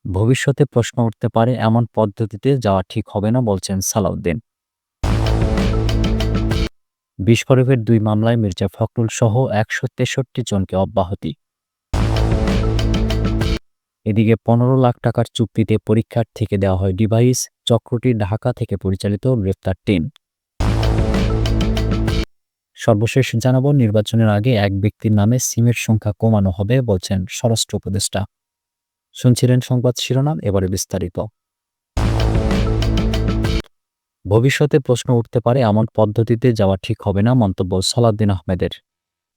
ভবিষ্যতে প্রশ্ন উঠতে পারে এমন পদ্ধতিতে যাওয়া ঠিক হবে না বলছেন সালাউদ্দিন। বিস্ফোরকের ২ মামলায় মির্জা ফখরুল সহ ১৬৩ জনকে অব্যাহতি। এদিকে ১৫ লাখ টাকার চুক্তিতে পরীক্ষার থেকে দেওয়া হয় ডিভাইস, চক্রটি ঢাকা থেকে পরিচালিত, গ্রেপ্তার ৩। সর্বশেষ জানাবো, নির্বাচনের আগে এক ব্যক্তির নামে সিমের সংখ্যা কমানো হবে বলছেন স্বরাষ্ট্র উপদেষ্টা। শুনছিলেন সংবাদ শিরোনাম, এবারে বিস্তারিত। ভবিষ্যতে প্রশ্ন উঠতে পারে এমন পদ্ধতিতে যাওয়া ঠিক হবে না মন্তব্য সালাউদ্দিন আহমেদের।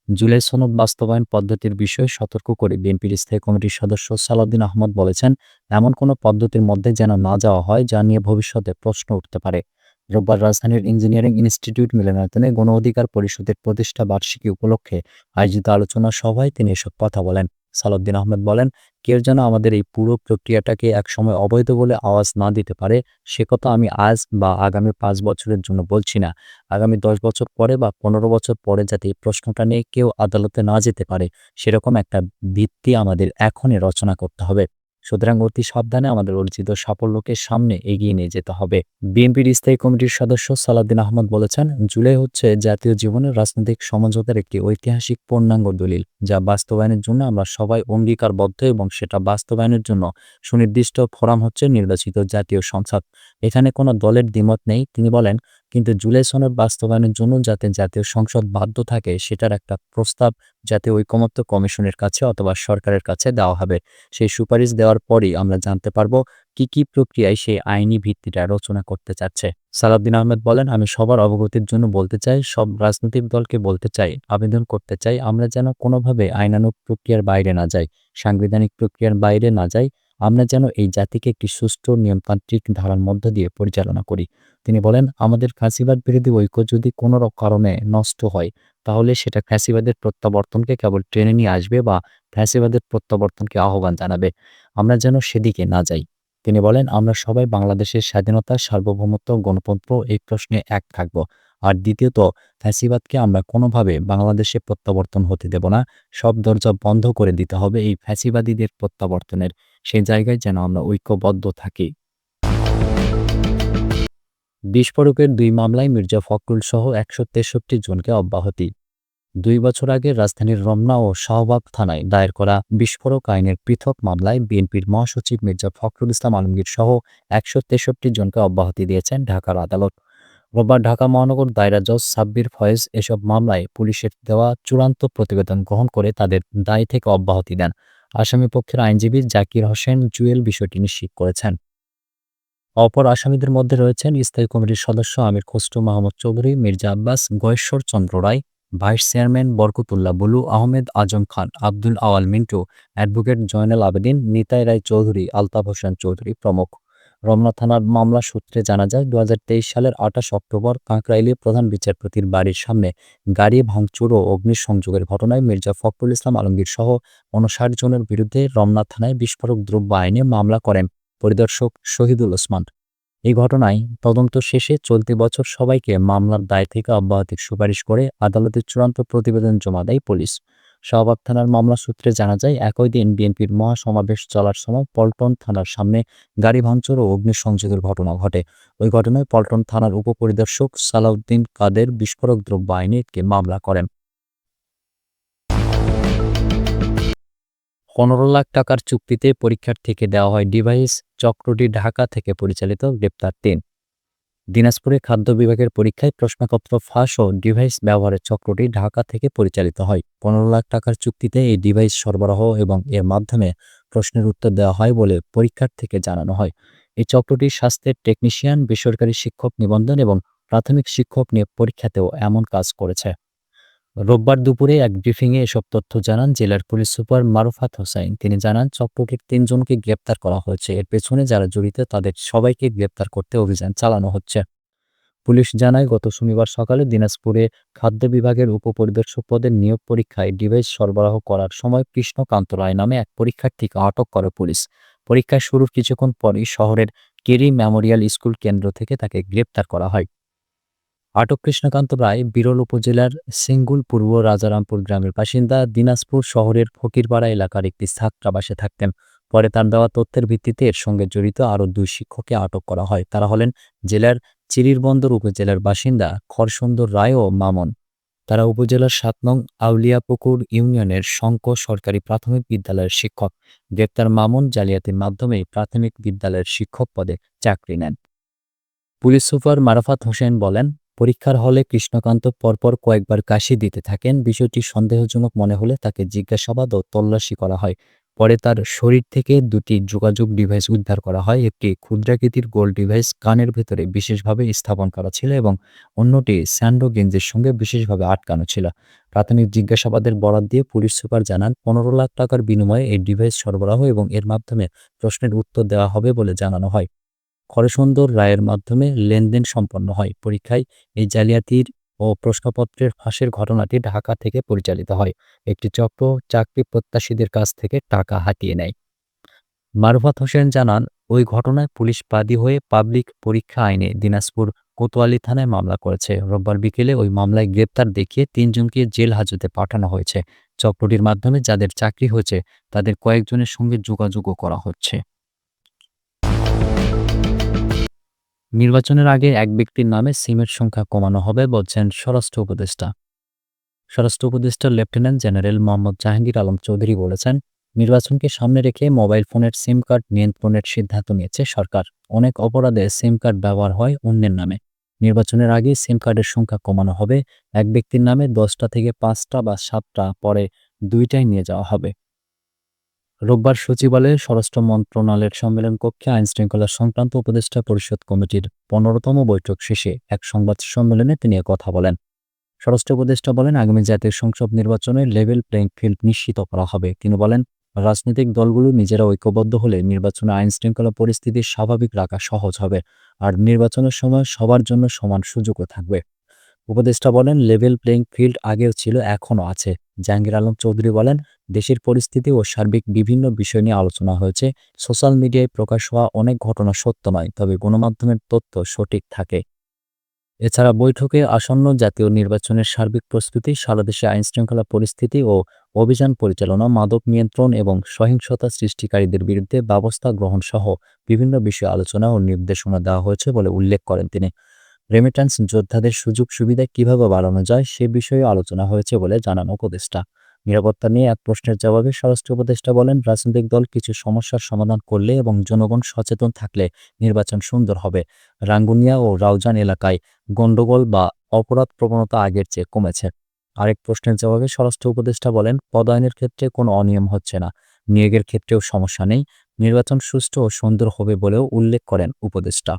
জুলাই সনদ বাস্তবায়ন পদ্ধতির বিষয়ে সতর্ক করে বিএনপির স্থায়ী কমিটির সদস্য সালাউদ্দিন আহমদ বলেছেন, এমন কোনো পদ্ধতির মধ্যে যেন না যাওয়া হয় যা নিয়ে ভবিষ্যতে প্রশ্ন উঠতে পারে। রোববার রাজধানীর ইঞ্জিনিয়ারিং ইনস্টিটিউট মিলনায়তনে গণ অধিকার পরিষদের প্রতিষ্ঠা বার্ষিকী উপলক্ষে আয়োজিত আলোচনা সভায় তিনি এসব কথা বলেন। সালাউদ্দিন আহমেদ বলেন, কেউ যেন আমাদের এই পুরো প্রক্রিয়াটাকে একসময় অবৈধ বলে আওয়াজ না দিতে পারে, সে কথা আমি আজ বা আগামী ৫ বছরের জন্য বলছি না। আগামী ১০ বছর পরে বা ১৫ বছর পরে যাতে এই প্রশ্নটা নিয়ে কেউ আদালতে না যেতে পারে, সেরকম একটা ভিত্তি আমাদের এখনই রচনা করতে হবে। সুতরাং অতি সাবধানে আমাদের অর্জিত সাফল্যকে সামনে এগিয়ে নিয়ে যেতে হবে। বিএনপির স্থায়ী কমিটির সদস্য সালাউদ্দিন আহমদ বলেছেন, জুলাই হচ্ছে জাতীয় জীবনের রাজনৈতিক সমঝোতার একটি ঐতিহাসিক পূর্ণাঙ্গ দলিল, যা বাস্তবায়নের জন্য আমরা সবাই অঙ্গীকারবদ্ধ এবং সেটা বাস্তবায়নের জন্য সুনির্দিষ্ট ফোরাম হচ্ছে নির্বাচিত জাতীয় সংসদ। এখানে কোনো দলের দ্বিমত নেই। তিনি বলেন, কিন্তু জুলাই সনদ বাস্তবায়নের জন্য যাতে জাতীয় সংসদ বাধ্য থাকে, সেটার একটা প্রস্তাব জাতীয় ঐকমত্য কমিশনের কাছে অথবা সরকারের কাছে দেওয়া হবে। সেই সুপারিশ দেওয়ার পরই আমরা জানতে পারব কি প্রক্রিয়ায় সেই আইনি ভিত্তিটা রচনা করতে চাচ্ছে। সালাউদ্দিন আহমেদ বলেন, আমি সবার অবগতির জন্য বলতে চাই, সব রাজনৈতিক দলকে বলতে চাই, আবেদন করতে চাই, আমরা যেন কোনোভাবে আইনানুগ প্রক্রিয়ার বাইরে না যাই, সাংবিধানিক প্রক্রিয়ার বাইরে না যাই। আমরা যেন এই জাতিকে একটি সুষ্ঠু নিয়মতান্ত্রিক ধারার মধ্য দিয়ে পরিচালনা করি। তিনি বলেন, আমাদের ফ্যাসিবাদ বিরোধী ঐক্য যদি কোনো কারণে নষ্ট হয়, তাহলে সেটা ফ্যাসিবাদের প্রত্যাবর্তনকে কেবল টেনে নিয়ে আসবে বা ফ্যাসিবাদের প্রত্যাবর্তনকে আহ্বান জানাবে। আমরা যেন সেদিকে না যাই। তিনি বলেন, আমরা সবাই বাংলাদেশের স্বাধীনতা, সার্বভৌমত্ব, গণতন্ত্র এই প্রশ্নে এক থাকব। আর দ্বিতীয়ত, ফ্যাসিবাদকে আমরা কোনোভাবে বাংলাদেশে প্রত্যাবর্তন হতে দেব না। সব দরজা বন্ধ করে দিতে হবে এই ফ্যাসিবাদীদের প্রত্যাবর্তনের। সেই জায়গায় যেন আমরা ঐক্যবদ্ধ থাকি। বিস্ফোরকের ২ মামলায় মির্জা ফখরুল সহ ১৬৩ জনকে অব্যাহতি। ২ বছর আগে রাজধানীর রমনা ও শাহবাগ থানায় দায়ের করা বিস্ফোরক আইনের পৃথক মামলায় বিএনপির মহাসচিব মির্জা ফখরুল ইসলাম আলমগীর সহ ১৬৩ জনকে অব্যাহতি দিয়েছেন ঢাকার আদালত। রোববার ঢাকা মহানগর দায়রা জজ সাব্বির ফয়েজ এসব মামলায় পুলিশের দেওয়া চূড়ান্ত প্রতিবেদন গ্রহণ করে তাদের দায় থেকে অব্যাহতি দেন। আসামিপক্ষের আইনজীবী জাকির হোসেন জুয়েল বিষয়টি নিশ্চিত করেছেন। অপর আসামিদের মধ্যে রয়েছেন স্থায়ী কমিটির সদস্য Amir Khasru Mahmud Chowdhury, Mirza Abbas, Goyeshwar Chandra Roy, vice chairman Barkatullah Bulu, Ahmed Azam Khan, Abdul Awal Mintu, advocate Joynal Abedin, Nitai Roy Chowdhury, Altaf Hossain Chowdhury প্রমুখ। রমনা থানার মামলা সূত্রে জানা যায়, ২০২৩ সালের ২৮ অক্টোবর কাকরাইলে প্রধান বিচারপতির বাড়ির সামনে গাড়ি ভাঙচুর ও অগ্নিসংযোগের ঘটনায় মির্জা ফখরুল ইসলাম আলমগীর সহ ৫৯ জনের বিরুদ্ধে রমনা থানায় বিস্ফোরক দ্রব্য আইনে মামলা করেন পরিদর্শক শহীদুল ওসমান। এই ঘটনায় তদন্ত শেষে চলতি বছর সবাইকে মামলার দায় থেকে অব্যাহতির সুপারিশ করে আদালতে চূড়ান্ত প্রতিবেদন জমা দেয় পুলিশ। শাহবাগ থানার মামলা সূত্রে জানা যায়, একই দিন বিএনপির মহাসমাবেশ চলার সময় পল্টন থানার সামনে গাড়ি ভাঙচুর ও অগ্নিসংযোগের ঘটনা ঘটে। ওই ঘটনায় পল্টন থানার উপপরিদর্শক সালাউদ্দিন কাদের বিস্ফোরক দ্রব্য আইনে একটি মামলা করেন। ১৫ লাখ টাকার চুক্তিতে পরীক্ষার থেকে দেওয়া হয় ডিভাইস, চক্রটি ঢাকা থেকে পরিচালিত, গ্রেপ্তার ৩। দিনাজপুরে খাদ্য বিভাগের পরীক্ষায় প্রশ্নপত্র ফাঁস ও ডিভাইস ব্যবহারের চক্রটি ঢাকা থেকে পরিচালিত হয়। ১৫ লাখ টাকার চুক্তিতে এই ডিভাইস সরবরাহ এবং এর মাধ্যমে প্রশ্নের উত্তর দেওয়া হয় বলে পরীক্ষার থেকে জানানো হয়। এই চক্রটি স্বাস্থ্যের টেকনিশিয়ান, বেসরকারি শিক্ষক নিবন্ধন এবং প্রাথমিক শিক্ষক নিয়ে পরীক্ষাতেও এমন কাজ করেছে। রোববার দুপুরে এক ব্রিফিংয়ে এসব তথ্য জানান জেলার পুলিশ সুপার মারুফাত হোসাইন। তিনি জানান, চক্রটির ৩ জনকে গ্রেপ্তার করা হয়েছে। এর পেছনে যারা জড়িত তাদের সবাইকে গ্রেপ্তার করতে অভিযান চালানো হচ্ছে। পুলিশ জানায়, গত শনিবার সকালে দিনাজপুরে খাদ্য বিভাগের উপপরিদর্শক পদের নিয়োগ পরীক্ষায় ডিভাইস সরবরাহ করার সময় কৃষ্ণকান্ত রায় নামে এক পরীক্ষার্থীকে আটক করে পুলিশ। পরীক্ষা শুরুর কিছুক্ষণ পরই শহরের কেরি মেমোরিয়াল স্কুল কেন্দ্র থেকে তাকে গ্রেপ্তার করা হয়। আটক কৃষ্ণকান্ত রায় বিরল উপজেলার সিঙ্গুল পূর্ব রাজারামপুর গ্রামের বাসিন্দা। দিনাজপুর শহরের ফকিরপাড়া এলাকার একটি ছাত্রাবাসে থাকতেন। পরে তার দেওয়া তথ্যের ভিত্তিতে এর সঙ্গে জড়িত আরও ২ শিক্ষককে আটক করা হয়। তারা হলেন জেলার চিরিরবন্দর উপজেলার বাসিন্দা খরসুন্দর রায় ও মামুন। তারা উপজেলার ৭ নং আউলিয়াপুকুর ইউনিয়নের শঙ্ক সরকারি প্রাথমিক বিদ্যালয়ের শিক্ষক। গ্রেপ্তার মামুন জালিয়াতির মাধ্যমেই প্রাথমিক বিদ্যালয়ের শিক্ষক পদে চাকরি নেন। পুলিশ সুপার মারাফাত হোসেন বলেন, পরীক্ষার হলে কৃষ্ণকান্ত পরপর কয়েকবার কাশি দিতে থাকেন। বিষয়টি সন্দেহজনক মনে হলে তাকে জিজ্ঞাসাবাদ ও তল্লাশি করা হয়। পরে তার শরীর থেকে ২টি যোগাযোগ ডিভাইস উদ্ধার করা হয়। একটি ক্ষুদ্রাকৃতির গোল ডিভাইস কানের ভেতরে বিশেষভাবে স্থাপন করা ছিল এবং অন্যটি স্যান্ডো গেঞ্জির সঙ্গে বিশেষভাবে আটকানো ছিল। প্রাথমিক জিজ্ঞাসাবাদের বরাত দিয়ে পুলিশ সুপার জানান, ১৫ লাখ টাকার বিনিময়ে এই ডিভাইস সরবরাহ এবং এর মাধ্যমে প্রশ্নের উত্তর দেওয়া হবে বলে জানানো হয়। হরসুন্দর রায়ের মাধ্যমে লেনদেন সম্পন্ন হয়। পরীক্ষায় এই জালিয়াতির ও প্রশ্নপত্রের ফাঁসের ঘটনাটি ঢাকা থেকে পরিচালিত হয়। একটি চক্র চাকরি প্রত্যাশীদের কাছ থেকে টাকা হাতিয়ে নেয়। মারুফাত হোসেন জানান, ওই ঘটনায় পুলিশ বাদী হয়ে পাবলিক পরীক্ষা আইনে দিনাজপুর কোতোয়ালি থানায় মামলা করেছে। রোববার বিকেলে ওই মামলায় গ্রেপ্তার দেখিয়ে ৩ জনকে জেল হাজতে পাঠানো হয়েছে। চক্রটির মাধ্যমে যাদের চাকরি হয়েছে তাদের কয়েকজনের সঙ্গে যোগাযোগও করা হচ্ছে। নির্বাচনের আগে এক ব্যক্তির নামে সিমের সংখ্যা কমানো হবে বলছেন স্বরাষ্ট্র উপদেষ্টা। স্বরাষ্ট্র উপদেষ্টা লেফটেন্যান্ট জেনারেল মোহাম্মদ জাহাঙ্গীর আলম চৌধুরী বলেছেন, নির্বাচনকে সামনে রেখে মোবাইল ফোনের সিম কার্ড নিয়ন্ত্রণের সিদ্ধান্ত নিয়েছে সরকার। অনেক অপরাধে সিম কার্ড ব্যবহার হয় অন্যের নামে। নির্বাচনের আগে সিম কার্ডের সংখ্যা কমানো হবে। এক ব্যক্তির নামে 10টা থেকে 5টা বা 7টা, পরে 2টায় নিয়ে যাওয়া হবে। রোববার সচিবালয়ে স্বরাষ্ট্র মন্ত্রণালয়ের সম্মেলন কক্ষে আইনশৃঙ্খলা সংক্রান্ত উপদেষ্টা পরিষদ কমিটির 15তম বৈঠক শেষে এক সংবাদ সম্মেলনে তিনি কথা বলেন। স্বরাষ্ট্র উপদেষ্টা বলেন, আগামী জাতীয় সংসদ নির্বাচনে লেভেল প্লেইং ফিল্ড নিশ্চিত করা হবে। তিনি বলেন, রাজনৈতিক দলগুলো নিজেরা ঐক্যবদ্ধ হলে নির্বাচনে আইনশৃঙ্খলা পরিস্থিতি স্বাভাবিক রাখা সহজ হবে, আর নির্বাচনের সময় সবার জন্য সমান সুযোগও থাকবে। উপদেষ্টা বলেন, লেভেল প্লেইং ফিল্ড আগেও ছিল, এখনও আছে। জাহাঙ্গীর আলম চৌধুরী বলেন, দেশের পরিস্থিতি ও সার্বিক বিভিন্ন বিষয় নিয়ে আলোচনা হয়েছে। সোশ্যাল মিডিয়ায় প্রকাশ হওয়া অনেক ঘটনা সত্য নয়, তবে গণমাধ্যমের তথ্য সঠিক থাকে। এছাড়া বৈঠকে আসন্ন জাতীয় নির্বাচনের সার্বিক প্রস্তুতি, সারা দেশে আইনশৃঙ্খলা পরিস্থিতি ও অভিযান পরিচালনা, মাদক নিয়ন্ত্রণ এবং সহিংসতা সৃষ্টিকারীদের বিরুদ্ধে ব্যবস্থা গ্রহণ সহ বিভিন্ন বিষয়ে আলোচনা ও নির্দেশনা দেওয়া হয়েছে বলে উল্লেখ করেন তিনি। রেমিট্যান্স যোদ্ধাদের সুযোগ সুবিধা কিভাবে বাড়ানো যায় সে বিষয়ে আলোচনা হয়েছে বলে জানান উপদেষ্টা। নিরাপত্তা নিয়ে এক প্রশ্নের জবাবে স্বরাষ্ট্র উপদেষ্টা বলেন, রাজনৈতিক দল কিছু সমস্যার সমাধান করলে এবং জনগণ সচেতন থাকলে নির্বাচন সুন্দর হবে। রাঙ্গুনিয়া ও রাউজান এলাকায় গণ্ডগোল বা অপরাধ প্রবণতা আগের চেয়ে কমেছে। আরেক প্রশ্নের জবাবে স্বরাষ্ট্র উপদেষ্টা বলেন, পদায়নের ক্ষেত্রে কোনো অনিয়ম হচ্ছে না, নিয়োগের ক্ষেত্রেও সমস্যা নেই, নির্বাচন সুষ্ঠু ও সুন্দর হবে বলেও উল্লেখ করেন উপদেষ্টা।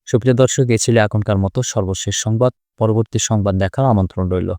সুপ্রিয় দর্শক, এ ছিল এখনকার মতো সর্বশেষ সংবাদ। পরবর্তী সংবাদ দেখার আমন্ত্রণ রইল।